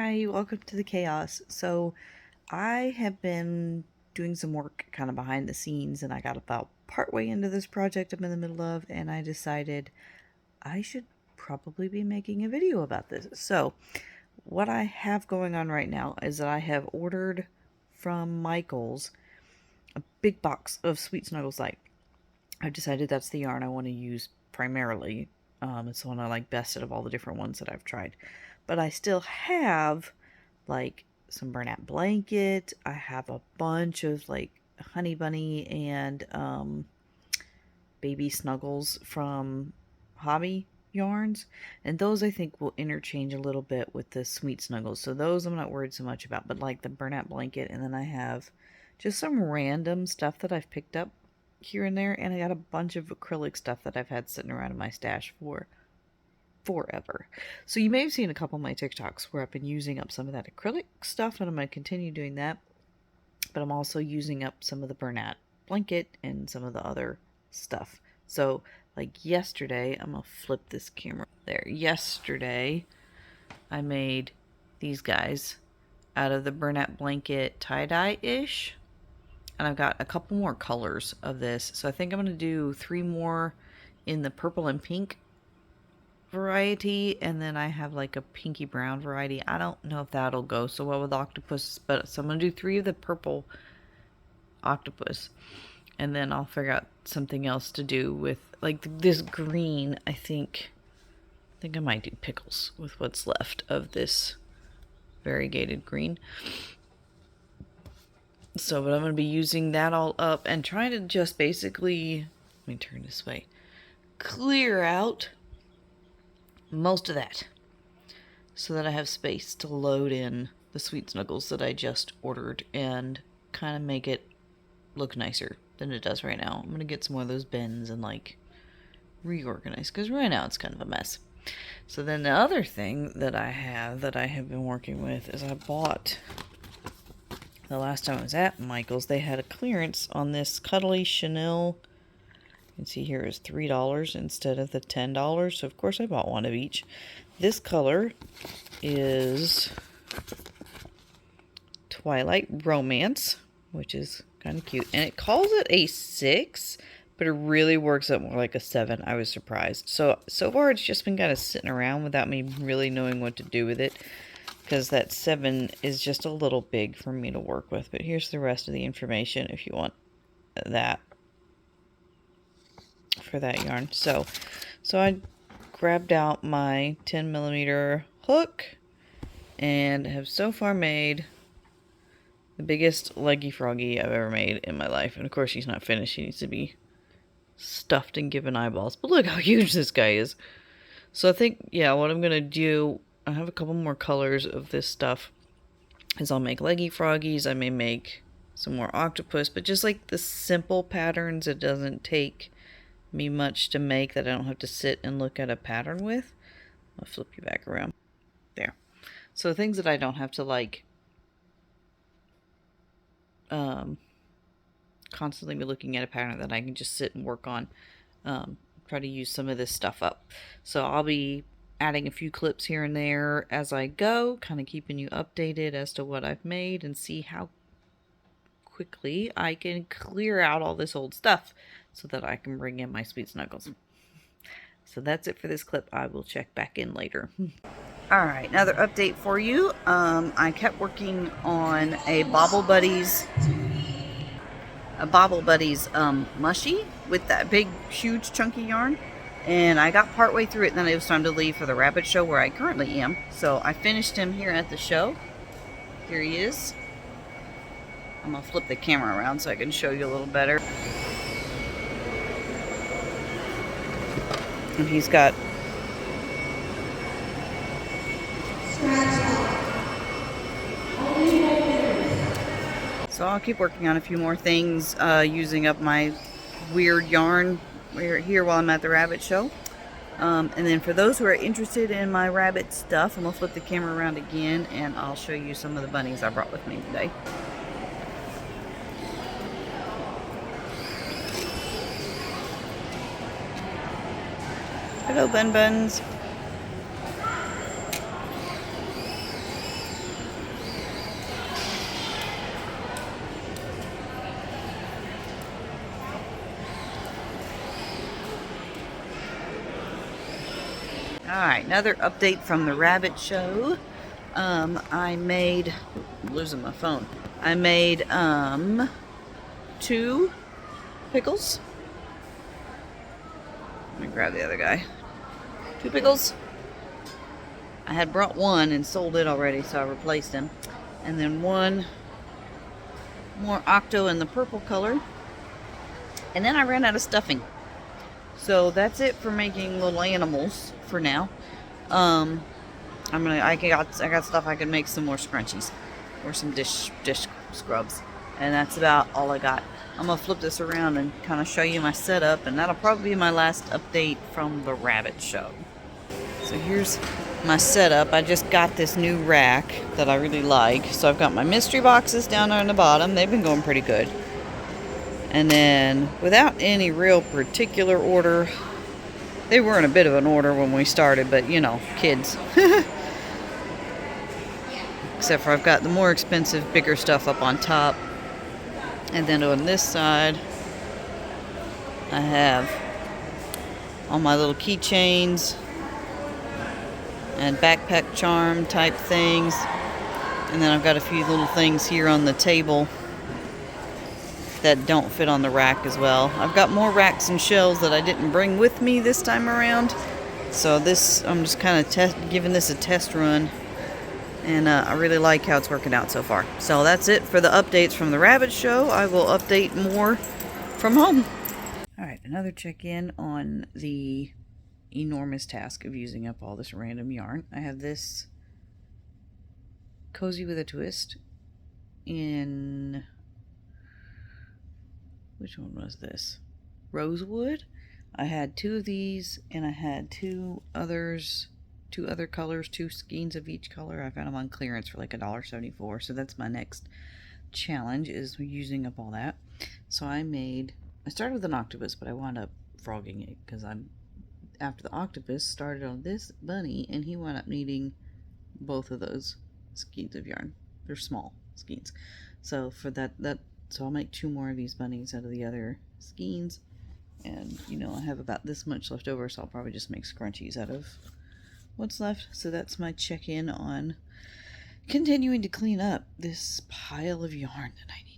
Hi, welcome to the chaos. So, I have been doing some work kind of behind the scenes, and I got about partway into this project I'm in the middle of, and I decided I should probably be making a video about this. So, what I have going on right now is that I have ordered from Michael's a big box of Sweet Snuggles Lite. I've decided that's the yarn I want to use primarily. It's the one I like best out of all the different ones that I've tried. But I still have like some burlap blanket. I have a bunch of like honey bunny and baby snuggles from hobby yarns, and those I think will interchange a little bit with the sweet snuggles, so those I'm not worried so much about. But like the burlap blanket, and then I have just some random stuff that I've picked up here and there, and I got a bunch of acrylic stuff that I've had sitting around in my stash for forever. So you may have seen a couple of my TikToks where I've been using up some of that acrylic stuff, and I'm going to continue doing that. But I'm also using up some of the burlap blanket and some of the other stuff. So like yesterday, I'm going to flip this camera there. Yesterday, I made these guys out of the burlap blanket tie-dye-ish. And I've got a couple more colors of this. So I think I'm going to do 3 more in the purple and pink variety, and then I have like a pinky brown variety. I don't know if that'll go so well with octopus, but so I'm gonna do 3 of the purple octopus, and then I'll figure out something else to do with like this green. I think I might do pickles with what's left of this variegated green. So, but I'm gonna be using that all up and trying to just basically, let me turn this way, clear out most of that so that I have space to load in the sweet snuggles that I just ordered and kind of make it look nicer than it does right now. I'm gonna get some more of those bins and like reorganize, because right now it's kind of a mess. So then the other thing that I have been working with is I bought, the last time I was at Michael's, they had a clearance on this cuddly chenille. You can see here is $3 instead of the $10. So of course I bought one of each. This color is Twilight Romance, which is kind of cute. And it calls it a 6, but it really works out more like a 7. I was surprised. So far it's just been kind of sitting around without me really knowing what to do with it, because that 7 is just a little big for me to work with. But here's the rest of the information if you want that for that yarn. So I grabbed out my 10mm hook and have so far made the biggest leggy froggy I've ever made in my life. And of course he's not finished. He needs to be stuffed and given eyeballs. But look how huge this guy is. So I think, yeah, what I'm going to do, I have a couple more colors of this stuff, is I'll make leggy froggies. I may make some more octopus, but just like the simple patterns, it doesn't take me much to make that I don't have to sit and look at a pattern with. I'll flip you back around. There. So things that I don't have to like constantly be looking at a pattern, that I can just sit and work on. Try to use some of this stuff up. So I'll be adding a few clips here and there as I go, kind of keeping you updated as to what I've made, and see how quickly I can clear out all this old stuff so that I can bring in my sweet snuggles. So that's it for this clip. I will check back in later. Alright, another update for you. I kept working on a Bobble Buddies mushy with that big huge chunky yarn, and I got partway through it, and then it was time to leave for the rabbit show where I currently am. So I finished him here at the show. Here he is. I'm gonna flip the camera around so I can show you a little better. And he's got so I'll keep working on a few more things, using up my weird yarn here while I'm at the rabbit show. And then for those who are interested in my rabbit stuff, I'm gonna flip the camera around again and I'll show you some of the bunnies I brought with me today. Hello, Bun Buns. Alright, another update from the rabbit show. I made, I'm losing my phone. I made, 2 pickles. Let me grab the other guy. 2 pickles. I had brought one and sold it already, so I replaced him. And then 1 more octo in the purple color. And then I ran out of stuffing. So that's it for making little animals for now. I got stuff I can make some more scrunchies or some dish scrubs, and that's about all I got. I'm gonna flip this around and kind of show you my setup, and that'll probably be my last update from the rabbit show. So here's my setup. I just got this new rack that I really like. So I've got my mystery boxes down there on the bottom. They've been going pretty good. And then, without any real particular order, they were in a bit of an order when we started, but you know, kids. Except for I've got the more expensive, bigger stuff up on top. And then on this side, I have all my little keychains and backpack charm type things. And then I've got a few little things here on the table that don't fit on the rack as well. I've got more racks and shelves that I didn't bring with me this time around. So this, I'm just kind of giving this a test run. And I really like how it's working out so far. So that's it for the updates from the rabbit show. I will update more from home. Alright, another check-in on the enormous task of using up all this random yarn. I have this Cozy with a Twist in... which one was this? Rosewood. I had 2 of these, and I had 2 others, 2 other colors, 2 skeins of each color. I found them on clearance for like $1.74. So that's my next challenge, is using up all that. So I started with an octopus, but I wound up frogging it because after the octopus started on this bunny, and he wound up needing both of those skeins of yarn. They're small skeins. So for so I'll make 2 more of these bunnies out of the other skeins. And, you know, I have about this much left over, so I'll probably just make scrunchies out of what's left. So that's my check-in on continuing to clean up this pile of yarn that I need.